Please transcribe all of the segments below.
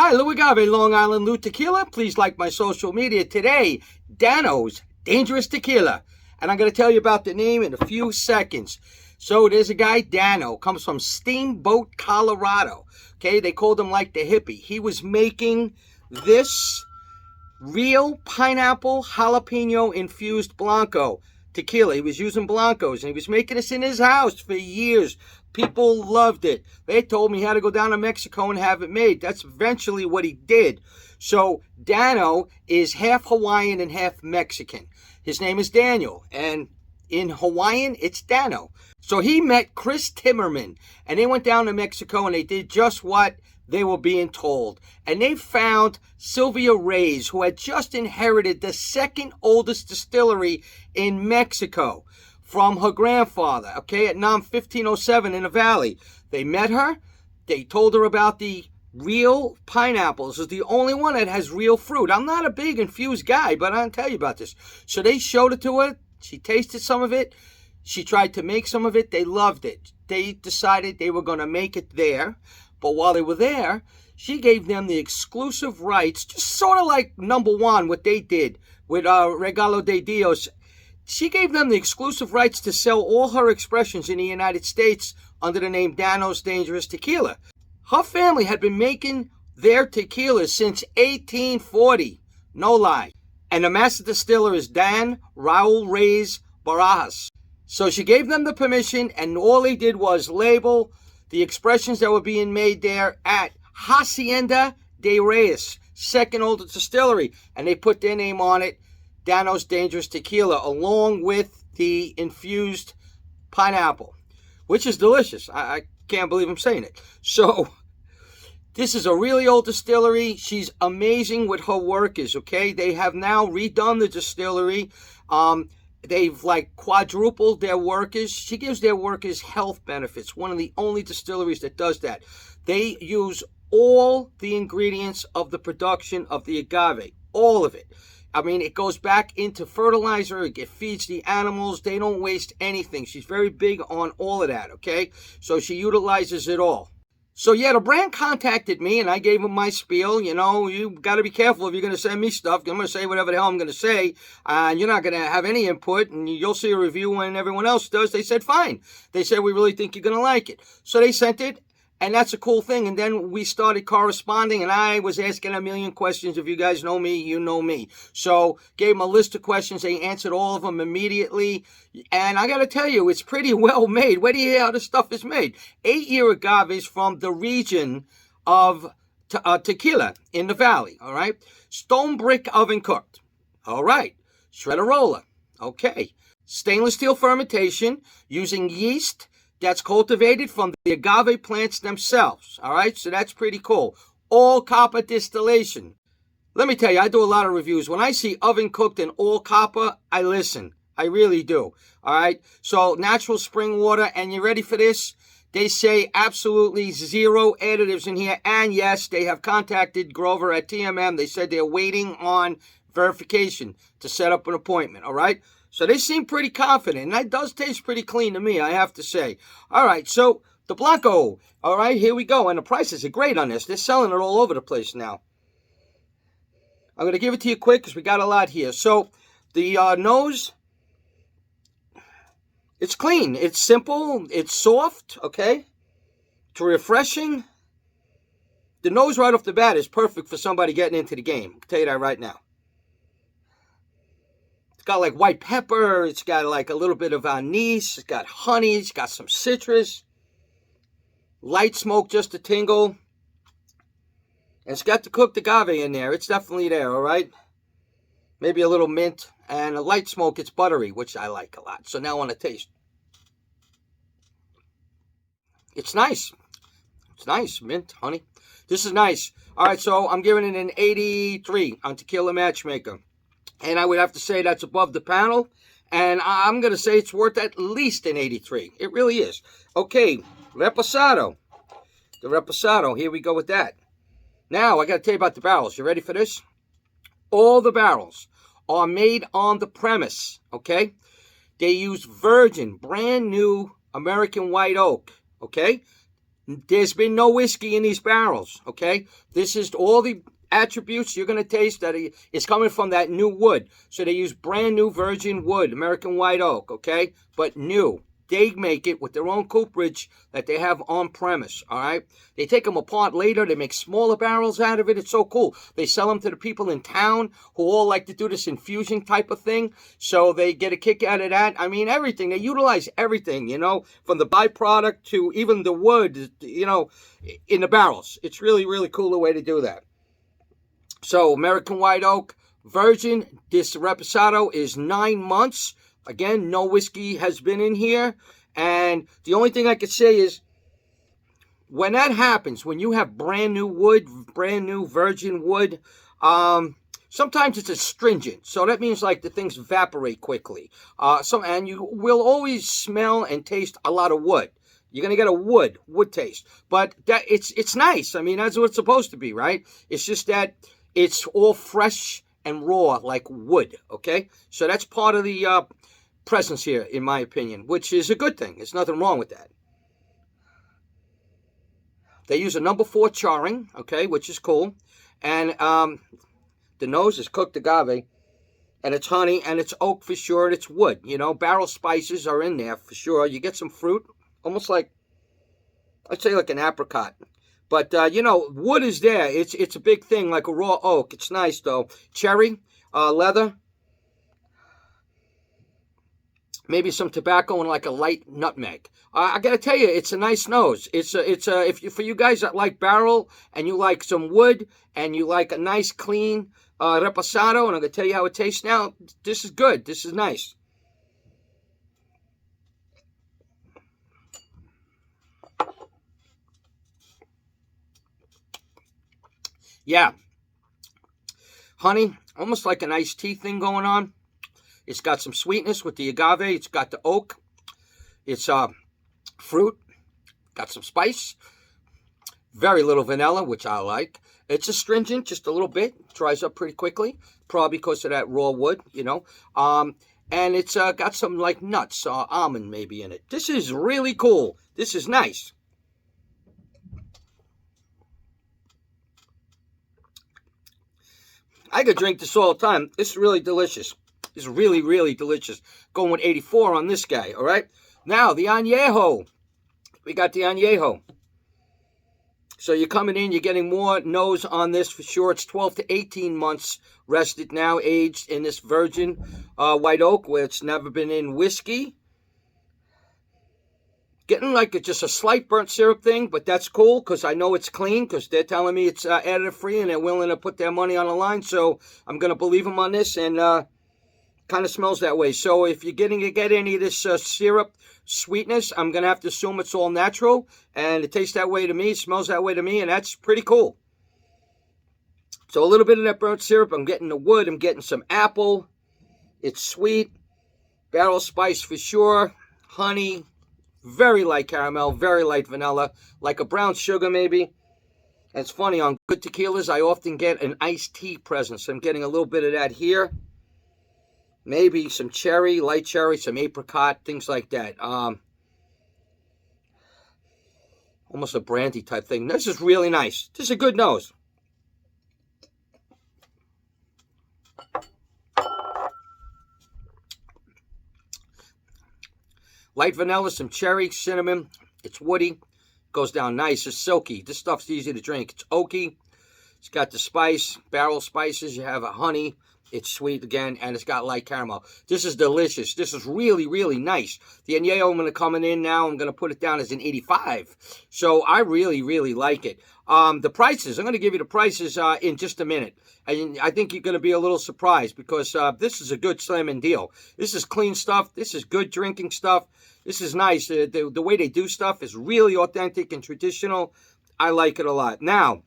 Hi, Lou Agave, Long Island Lou Tequila. Please like my social media. Today, Dano's Dangerous Tequila. And I'm going to tell you about the name in a few seconds. So there's a guy, Dano, comes from Steamboat, Colorado. Okay, they called him like the hippie. He was making this real pineapple jalapeno infused Blanco tequila. He was using Blancos, and he was making this in his house for years. People loved it. They told me he had to go down to Mexico and have it made. That's eventually what he did. So Dano is half Hawaiian and half Mexican. His name is Daniel, and in Hawaiian, it's Dano. So he met Chris Timmerman, and they went down to Mexico, and they did just what they were being told. And they found Sylvia Reyes, who had just inherited the second oldest distillery in Mexico from her grandfather, okay, at NOM 1507 in the valley. They met her. They told her about the real pineapples. It's the only one that has real fruit. I'm not a big infused guy, but I'll tell you about this. So they showed it to her. She tasted some of it. She tried to make some of it. They loved it. They decided they were going to make it there. But while they were there, she gave them the exclusive rights, just sort of like number one, what they did with Regalo de Dios. She gave them the exclusive rights to sell all her expressions in the United States under the name Dano's Dangerous Tequila. Her family had been making their tequila since 1840. No lie. And the master distiller is Dan Raul Reyes Barajas. So she gave them the permission, and all they did was label the expressions that were being made there at Hacienda de Reyes, second oldest distillery. And they put their name on it, Dano's Dangerous Tequila, along with the infused pineapple, which is delicious. I can't believe I'm saying it. So this is a really old distillery. She's amazing with her workers, okay? They have now redone the distillery. They've like quadrupled their workers. She gives their workers health benefits. One of the only distilleries that does that. They use all the ingredients of the production of the agave, all of it. I mean, it goes back into fertilizer. It feeds the animals. They don't waste anything. She's very big on all of that, okay? So she utilizes it all. So yeah, the brand contacted me, and I gave them my spiel. You know, you got to be careful if you're going to send me stuff. I'm going to say whatever the hell I'm going to say, and you're not going to have any input, and you'll see a review when everyone else does. They said, fine. They said, we really think you're going to like it. So they sent it, and that's a cool thing. And then we started corresponding, and I was asking a million questions. If you guys know me, you know me. So gave them a list of questions. They answered all of them immediately. And I got to tell you, it's pretty well made. Where do you hear how this stuff is made? 8-year agaves from the region of Tequila in the valley, all right? Stone brick oven cooked, all right? Shredderola, okay. Stainless steel fermentation using yeast that's cultivated from the agave plants themselves, all right? So that's pretty cool. All copper distillation. Let me tell you, I do a lot of reviews. When I see oven cooked and all copper, I listen. I really do, all right? So natural spring water, and you ready for this? They say absolutely zero additives in here. And yes, they have contacted Grover at TMM. They said they're waiting on verification to set up an appointment, all right? So they seem pretty confident, and that does taste pretty clean to me, I have to say. All right, so the Blanco, all right, here we go. And the prices are great on this. They're selling it all over the place now. I'm going to give it to you quick because we got a lot here. So the nose, it's clean. It's simple. It's soft, okay? It's refreshing. The nose right off the bat is perfect for somebody getting into the game. I'll tell you that right now. It's got like white pepper. It's got like a little bit of anise. It's got honey. It's got some citrus. Light smoke, just a tingle. And it's got the cooked agave in there. It's definitely there, all right? Maybe a little mint. And a light smoke, it's buttery, which I like a lot. So now I want to taste. It's nice. It's nice. Mint, honey. This is nice. All right, so I'm giving it an 83 on Tequila Matchmaker. And I would have to say that's above the panel. And I'm going to say it's worth at least an 83. It really is. Okay, Reposado. The Reposado. Here we go with that. Now, I got to tell you about the barrels. You ready for this? All the barrels are made on the premise, okay? They use virgin, brand new American white oak, okay? There's been no whiskey in these barrels, okay? This is all the attributes you're going to taste that is coming from that new wood. So they use brand new virgin wood, American white oak, okay? But new. They make it with their own cooperage that they have on premise, all right? They take them apart later. They make smaller barrels out of it. It's so cool. They sell them to the people in town who all like to do this infusion type of thing. So they get a kick out of that. I mean, everything. They utilize everything, you know, from the byproduct to even the wood, you know, in the barrels. It's really, really cool the way to do that. So American white oak, virgin. This Reposado is 9 months. Again, no whiskey has been in here. And the only thing I could say is, when that happens, when you have brand new wood, brand new virgin wood, sometimes it's astringent. So that means like the things evaporate quickly. And you will always smell and taste a lot of wood. You're going to get a wood taste. But that it's nice. I mean, that's what it's supposed to be, right? It's just that it's all fresh and raw like wood, okay? So that's part of the presence here, in my opinion, which is a good thing. There's nothing wrong with that. They use a number 4 charring, okay, which is cool. And the nose is cooked agave, and it's honey, and it's oak for sure, and it's wood. You know, barrel spices are in there for sure. You get some fruit, almost like, I'd say like an apricot. But, you know, wood is there. It's a big thing, like a raw oak. It's nice, though. Cherry, leather. Maybe some tobacco and like a light nutmeg. I gotta tell you, it's a nice nose. For you guys that like barrel and you like some wood and you like a nice clean reposado, and I'm gonna tell you how it tastes now. This is good. This is nice. Yeah, honey, almost like an iced tea thing going on. It's got some sweetness with the agave. It's got the oak. It's fruit. Got some spice. Very little vanilla, which I like. It's astringent, just a little bit. Dries up pretty quickly, probably because of that raw wood, you know. And it's got some like nuts, almond maybe in it. This is really cool. This is nice. I could drink this all the time. This is really delicious. It's really, really delicious. Going with 84 on this guy, all right? Now, the Anejo. We got the Anejo. So you're coming in, you're getting more nose on this for sure. It's 12 to 18 months rested now, aged in this virgin white oak where it's never been in whiskey. Getting like just a slight burnt syrup thing, but that's cool because I know it's clean because they're telling me it's additive free and they're willing to put their money on the line. So I'm going to believe them on this, and kind of smells that way. So if you're getting to get any of this syrup sweetness, I'm going to have to assume it's all natural, and it tastes that way to me, smells that way to me, and that's pretty cool. So a little bit of that burnt syrup. I'm getting the wood. I'm getting some apple. It's sweet. Barrel spice for sure. Honey. Very light caramel. Very light vanilla. Like a brown sugar maybe. And it's funny, on good tequilas, I often get an iced tea presence. I'm getting a little bit of that here. Maybe some cherry, light cherry, some apricot, things like that. Almost a brandy type thing. This is really nice. This is a good nose. Light vanilla, some cherry, cinnamon. It's woody. Goes down nice. It's silky. This stuff's easy to drink. It's oaky. It's got the spice, barrel spices. You have a honey. It's sweet again, and it's got light caramel. This is delicious. This is really, really nice. The Anejo, I'm going to come in now. I'm going to put it down as an 85. So I really, really like it. The prices, I'm going to give you the prices in just a minute. And I think you're going to be a little surprised because this is a good slamming deal. This is clean stuff. This is good drinking stuff. This is nice. The way they do stuff is really authentic and traditional. I like it a lot. Now,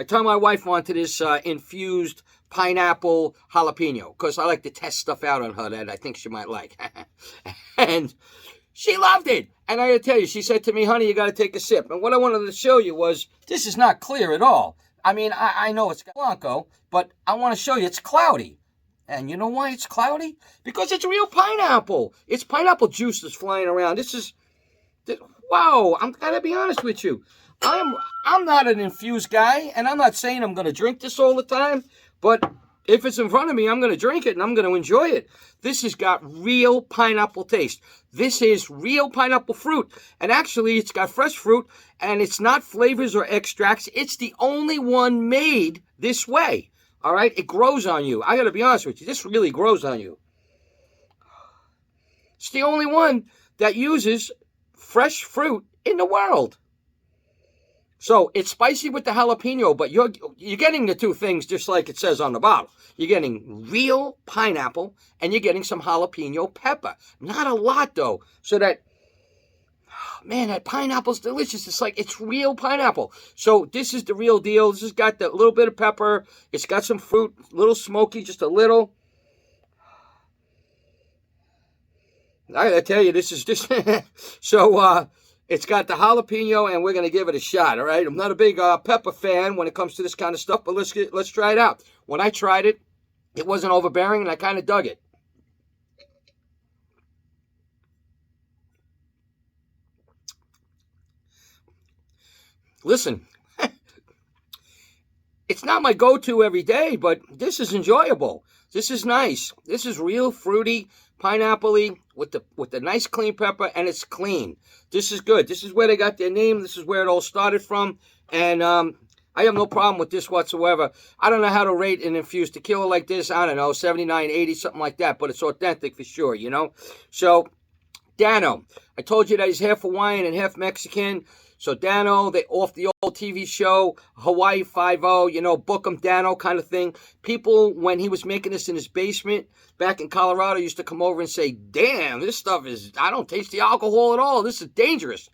I tell my wife onto this infused pineapple jalapeno because I like to test stuff out on her that I think she might like. And she loved it. And I gotta tell you, she said to me, honey, you gotta take a sip. And what I wanted to show you was, this is not clear at all. I mean, I know it's Blanco, but I want to show you it's cloudy. And you know why it's cloudy? Because it's real pineapple. It's pineapple juice that's flying around. Whoa, I'm gonna be honest with you. I'm not an infused guy, and I'm not saying I'm gonna drink this all the time, but if it's in front of me, I'm gonna drink it and I'm gonna enjoy it. This has got real pineapple taste. This is real pineapple fruit. And actually, it's got fresh fruit, and it's not flavors or extracts. It's the only one made this way. All right? It grows on you. I gotta be honest with you. This really grows on you. It's the only one that uses fresh fruit in the world. So it's spicy with the jalapeno, but you're getting the two things just like it says on the bottle. You're getting real pineapple and you're getting some jalapeno pepper. Not a lot though. So that, man, that pineapple's delicious. It's like, it's real pineapple. So this is the real deal. This has got that little bit of pepper. It's got some fruit, a little smoky, just a little. I gotta tell you, this is just so it's got the jalapeno, and we're gonna give it a shot. All right, I'm not a big pepper fan when it comes to this kind of stuff, but let's try it out. When I tried it, it wasn't overbearing, and I kind of dug it. Listen, it's not my go-to every day, but this is enjoyable. This is nice. This is real fruity, pineapple-y with the nice clean pepper, and it's clean. This is good. This is where they got their name. This is where it all started from, and I have no problem with this whatsoever. I don't know how to rate an infused tequila like this. I don't know, 79, 80, something like that, but it's authentic for sure, you know? So, Dano. I told you that he's half Hawaiian and half Mexican. So Dano, they off the old TV show, Hawaii Five-0, you know, book 'em Dano kind of thing. People, when he was making this in his basement back in Colorado, used to come over and say, damn, this stuff is, I don't taste the alcohol at all. This is dangerous.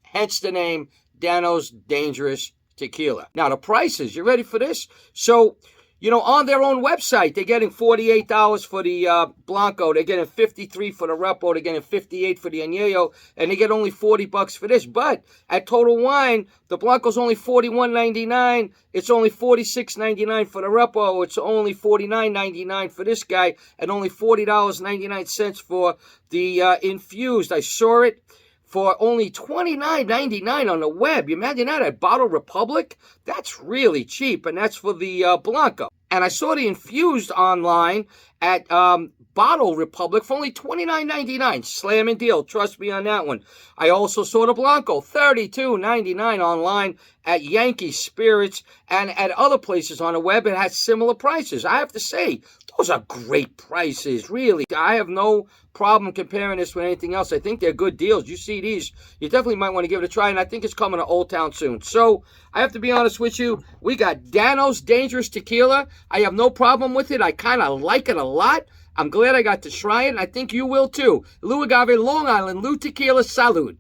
Hence the name Dano's Dangerous Tequila. Now, the prices, you ready for this? So, you know, on their own website, they're getting $48 for the Blanco. They're getting $53 for the Repo. They're getting $58 for the Anejo. And they get only $40 for this. But at Total Wine, the Blanco's only $41.99. It's only $46.99 for the Repo. It's only $49.99 for this guy. And only $40.99 for the Infused. I saw it for only $29.99 on the web. You imagine that at Bottle Republic? That's really cheap, and that's for the Blanco. And I saw the Infused online at Bottle Republic for only $29.99. Slamming deal, trust me on that one. I also saw the Blanco, $32.99 online at Yankee Spirits, and at other places on the web it has similar prices. I have to say, those are great prices, really. I have no problem comparing this with anything else. I think they're good deals. You see these, you definitely might want to give it a try, and I think it's coming to Old Town soon. So, I have to be honest with you, we got Dano's Dangerous Tequila. I have no problem with it. I kind of like it a lot. I'm glad I got to try it, and I think you will too. Lou Agave, Long Island, Lou Tequila, salud.